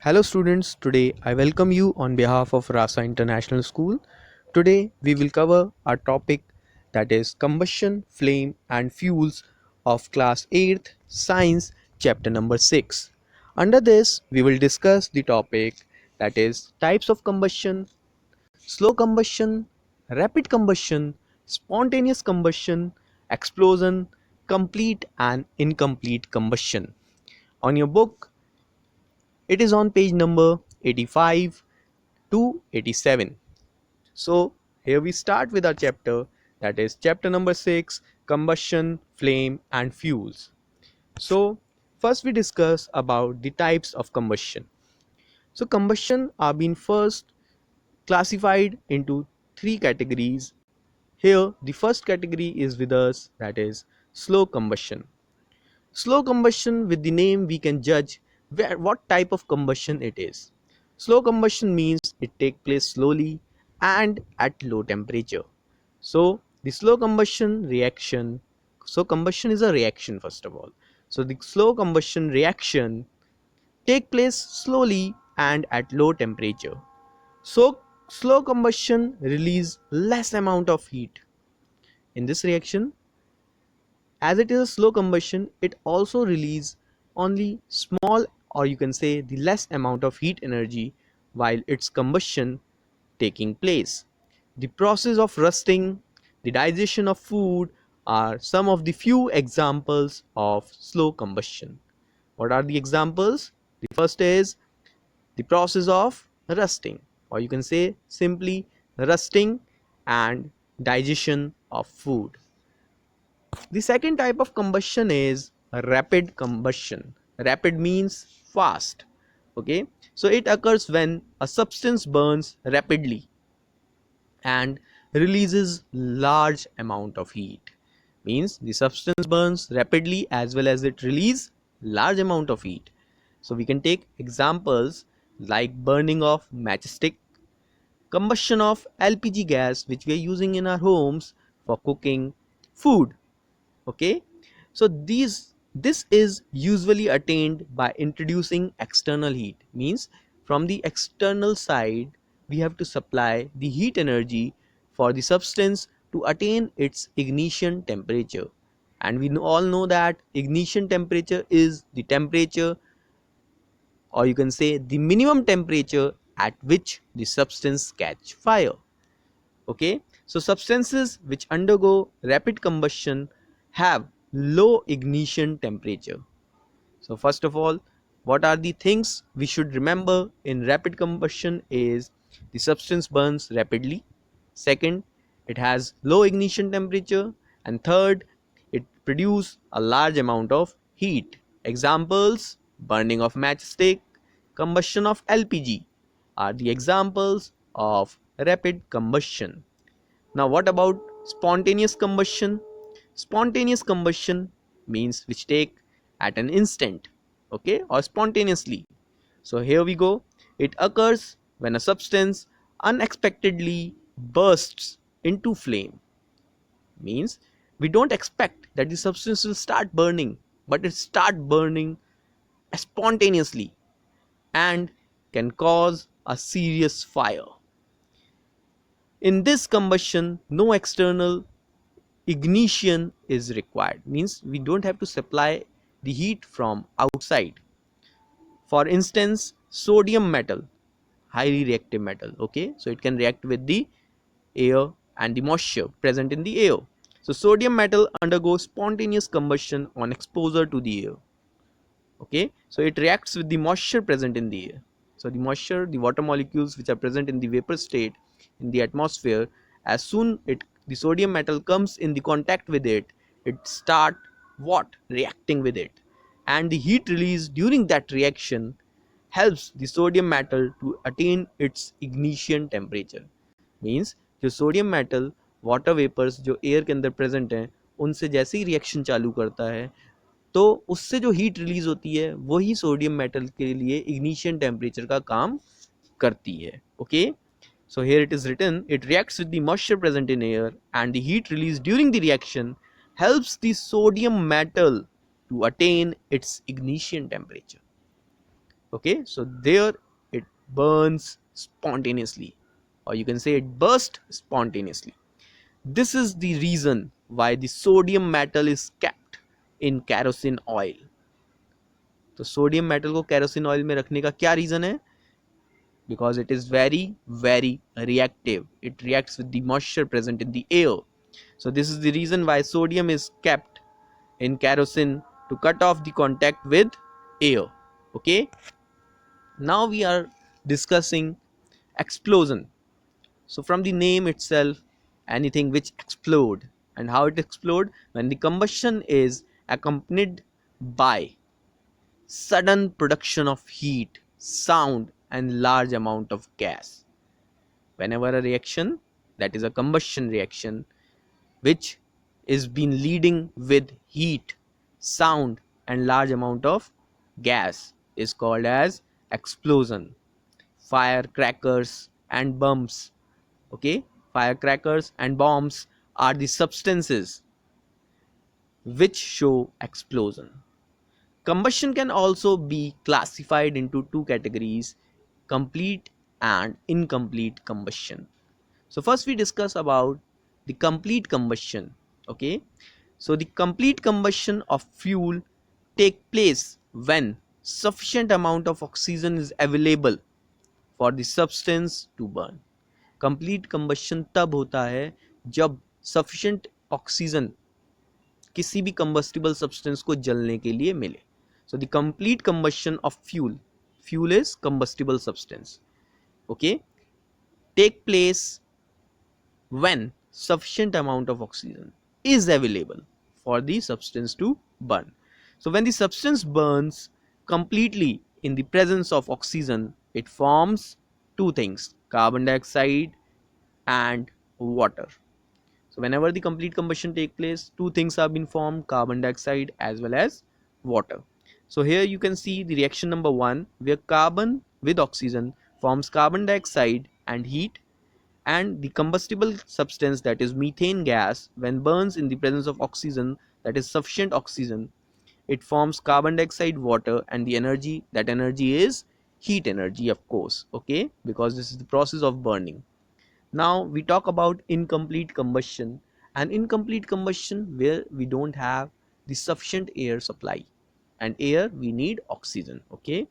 Hello students, today I welcome you on behalf of Rasa International School. Today we will cover our topic, that is combustion, flame and fuels of class 8th science chapter number 6. Under this we will discuss the topic, that is types of combustion, slow combustion, rapid combustion, spontaneous combustion, explosion, complete and incomplete combustion. On your book it is on page number 85 to 87. So here we start with our chapter, that is chapter number 6, combustion, flame and fuels. So first we discuss about the types of combustion. So combustion are being first classified into three categories. Here the first category is with us, that is slow combustion. Slow combustion, with the name we can judge what type of combustion it is. Slow combustion means it takes place slowly and at low temperature. So the slow combustion reaction, so combustion is a reaction first of all. So the slow combustion reaction take place slowly and at low temperature. So slow combustion release less amount of heat. In this reaction, as it is a slow combustion, it also releases only small, or you can say the less amount of heat energy while its combustion taking place. The process of rusting, the digestion of food are some of the few examples of slow combustion. What are the examples? The first is the process of rusting, or you can say simply rusting and digestion of food. The second type of combustion is rapid combustion. Rapid means fast. Okay, so it occurs when a substance burns rapidly and releases large amount of heat. Means the substance burns rapidly as well as it release large amount of heat. So we can take examples like burning of matchstick, combustion of LPG gas which we are using in our homes for cooking food. Okay, so this is usually attained by introducing external heat. Means from the external side we have to supply the heat energy for the substance to attain its ignition temperature, and we all know that ignition temperature is the temperature, or you can say the minimum temperature at which the substance catch fire. Okay, so substances which undergo rapid combustion have low ignition temperature. So first of all, what are the things we should remember in rapid combustion is the substance burns rapidly. Second, it has low ignition temperature. And third, it produces a large amount of heat. Examples: burning of matchstick, combustion of LPG are the examples of rapid combustion. Now what about spontaneous combustion? Spontaneous combustion means which take at an instant, okay, or spontaneously. So here we go. It occurs when a substance unexpectedly bursts into flame. Means we don't expect that the substance will start burning, but it start burning spontaneously and can cause a serious fire. In this combustion, no external ignition is required. Means we don't have to supply the heat from outside. For instance, sodium metal, highly reactive metal. Okay, so it can react with the air and the moisture present in the air. So sodium metal undergoes spontaneous combustion on exposure to the air. Okay, so it reacts with the moisture present in the air. So the moisture, the water molecules which are present in the vapor state in the atmosphere, as soon it the sodium metal comes in the contact with it, it start what reacting with it, and the heat released during that reaction helps the sodium metal to attain its ignition temperature. Means जो sodium metal water vapours जो air के अंदर present हैं उनसे जैसे ही reaction चालू करता है तो उससे जो हीट रिलीज होती है वही सोडियम मेटल के लिए इग्निशन टेम्परेचर का काम करती है. Okay, so here it is written, it reacts with the moisture present in air and the heat released during the reaction helps the sodium metal to attain its ignition temperature. Okay, so there it burns spontaneously, or you can say it bursts spontaneously. This is the reason why the sodium metal is kept in kerosene oil. तो sodium metal को kerosene oil में रखने का क्या reason है? Because it is very reactive. It reacts with the moisture present in the air. So this is the reason why sodium is kept in kerosene, to cut off the contact with air. Okay, now we are discussing explosion. So from the name itself, anything which explode, and how it explode, when the combustion is accompanied by sudden production of heat, sound and large amount of gas. Whenever a reaction, that is a combustion reaction, which is been leading with heat, sound and large amount of gas, is called as explosion. Firecrackers and bombs, okay, firecrackers and bombs are the substances which show explosion. Combustion can also be classified into two categories: complete and incomplete combustion. So first we discuss about the complete combustion. Okay, so the complete combustion of fuel take place when sufficient amount of oxygen is available for the substance to burn. Complete combustion तब होता है जब sufficient oxygen किसी भी combustible substance को जलने के लिए मिले. So the complete combustion of fuel is combustible substance, okay, take place when sufficient amount of oxygen is available for the substance to burn. So when the substance burns completely in the presence of oxygen, it forms two things: carbon dioxide and water. So whenever the complete combustion take place, two things have been formed: carbon dioxide as well as water. So here you can see the reaction number 1, where carbon with oxygen forms carbon dioxide and heat, and the combustible substance, that is methane gas, when burns in the presence of oxygen, that is sufficient oxygen, it forms carbon dioxide, water, and the energy, that energy is heat energy, of course, okay, because this is the process of burning. Now we talk about incomplete combustion. And incomplete combustion where we don't have the sufficient air supply, and air we need oxygen. Okay,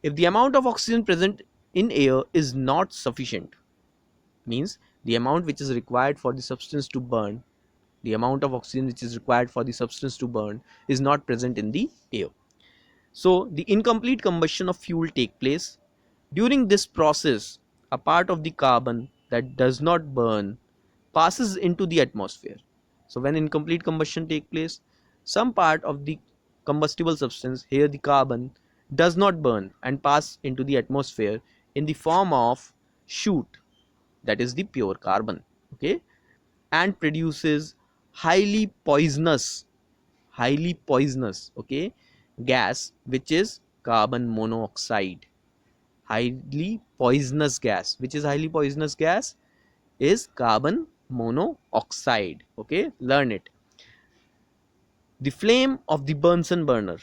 if the amount of oxygen present in air is not sufficient, means the amount which is required for the substance to burn, the amount of oxygen which is required for the substance to burn is not present in the air. So the incomplete combustion of fuel take place. During this process, a part of the carbon that does not burn passes into the atmosphere. So when incomplete combustion take place, some part of the combustible substance, here the carbon, does not burn and pass into the atmosphere in the form of soot, that is the pure carbon, okay, and produces highly poisonous okay, gas, which is carbon monoxide. Highly poisonous gas, which is highly poisonous gas, is carbon monoxide. Okay, learn it. The flame of the Bunsen burner.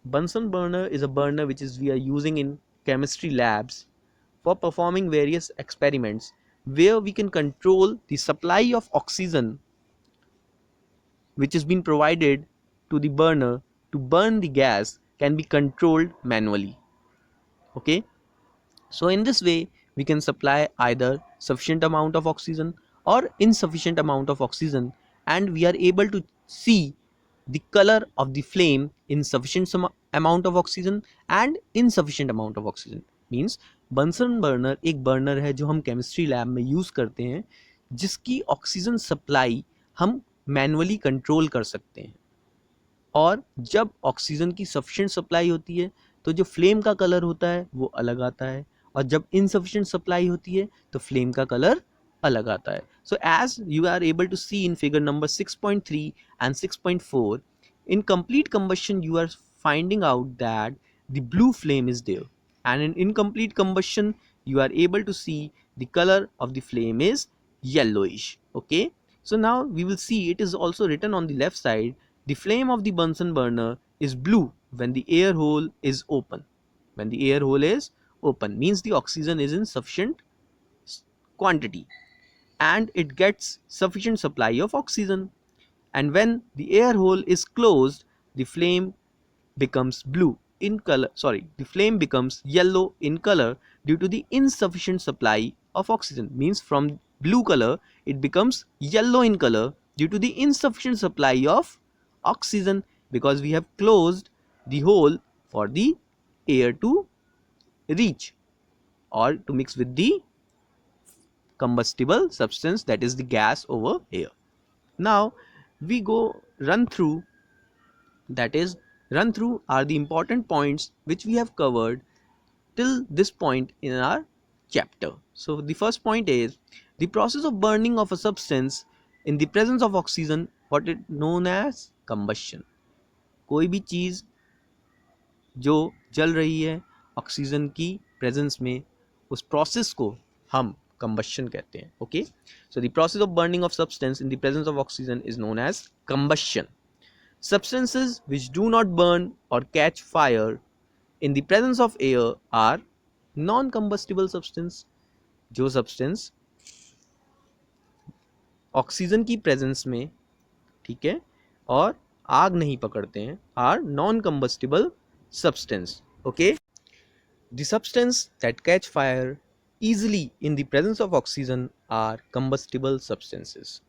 Bunsen burner is a burner which is we are using in chemistry labs for performing various experiments, where we can control the supply of oxygen which is being provided to the burner to burn the gas can be controlled manually. Okay, so in this way we can supply either sufficient amount of oxygen or insufficient amount of oxygen, and we are able to see the color of the flame in sufficient amount of oxygen and insufficient amount of oxygen. Means Bunsen burner एक burner है जो हम chemistry lab में use करते हैं, जिसकी oxygen supply हम manually control कर सकते हैं. और जब ऑक्सीजन की सफिशिएंट सप्लाई होती है तो जो फ्लेम का कलर होता है वो अलग आता है, और जब इनसफिशिएंट सप्लाई होती है तो फ्लेम का कलर अलग आता है. So as you are able to see in figure number 6.3 and 6.4, in complete combustion you are finding out that the blue flame is there, and in incomplete combustion you are able to see the color of the flame is yellowish. Okay, so now we will see it is also written on the left side: the flame of the Bunsen burner is blue when the air hole is open. when the air hole is open, means the oxygen is in sufficient quantity and it gets sufficient supply of oxygen. And when the air hole is closed, the flame becomes blue in color, the flame becomes yellow in color due to the insufficient supply of oxygen. Means from blue color it becomes yellow in color due to the insufficient supply of oxygen, because we have closed the hole for the air to reach or to mix with the combustible substance, that is the gas over here. Now we go run through are the important points which we have covered till this point in our chapter. So the first point is the process of burning of a substance in the presence of oxygen, what is known as combustion. कोई भी चीज जो जल रही है oxygen की presence में, उस प्रोसेस को हम combustion कहते हैं. Okay, so the process of burning of substance in the presence of oxygen is known as combustion. Substances which do not burn or catch fire in the presence of air are non-combustible substance. जो substance oxygen की presence में, ठीक है, और आग नहीं पकड़ते हैं, are non-combustible substance. Okay, the substance that catch fire easily in the presence of oxygen are combustible substances.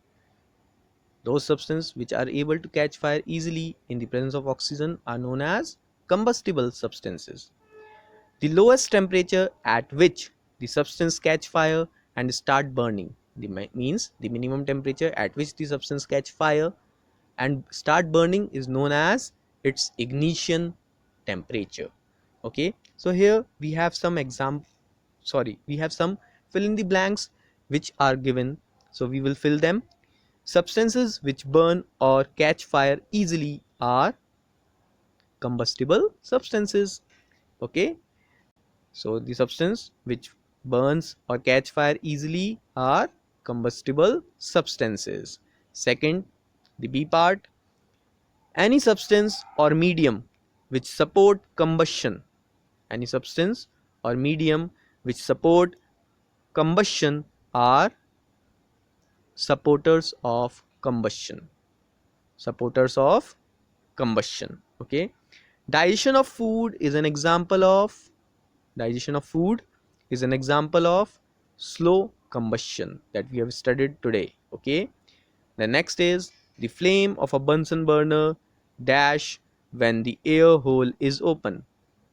Those substances which are able to catch fire easily in the presence of oxygen are known as combustible substances. The lowest temperature at which the substance catch fire and start burning, means the minimum temperature at which the substance catch fire and start burning is known as its ignition temperature. Okay, so here we have some fill in the blanks which are given, so we will fill them. Substances which burn or catch fire easily are combustible substances. Okay, so the substance which burns or catch fire easily are combustible substances. Second, the B part, any substance or medium which support combustion, any substance or medium which support combustion are supporters of combustion. Okay, digestion of food is an example of slow combustion that we have studied today. Okay, the next is the flame of a Bunsen burner dash when the air hole is open.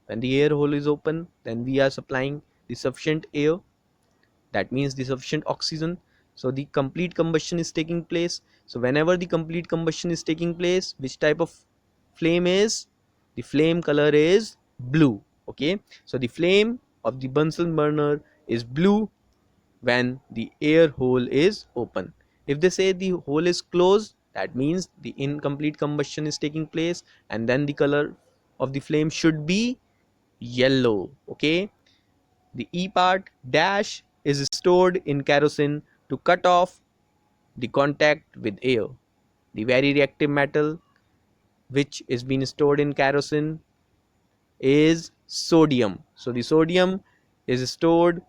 When the air hole is open, then we are supplying the sufficient air, that means the sufficient oxygen, so the complete combustion is taking place. So whenever the complete combustion is taking place, which type of flame is, the flame color is blue. Okay, so the flame of the Bunsen burner is blue when the air hole is open. If they say the hole is closed, that means the incomplete combustion is taking place, and then the color of the flame should be yellow. Okay, the E part, dash is stored in kerosene to cut off the contact with air. The very reactive metal which is being stored in kerosene is sodium. So the sodium is stored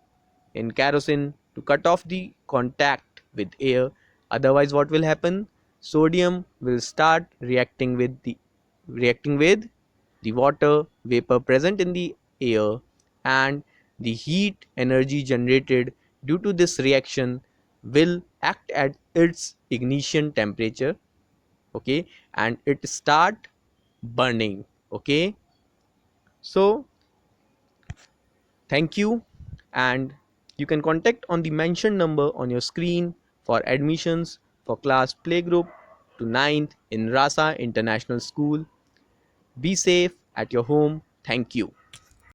in kerosene to cut off the contact with air. Otherwise what will happen? Sodium will start reacting with the water vapor present in the air, and the heat energy generated due to this reaction will act at its ignition temperature. Okay, and it start burning. Okay, so thank you, and you can contact on the mentioned number on your screen for admissions for class playgroup to 9th in Rasa International School. Be safe at your home. Thank you.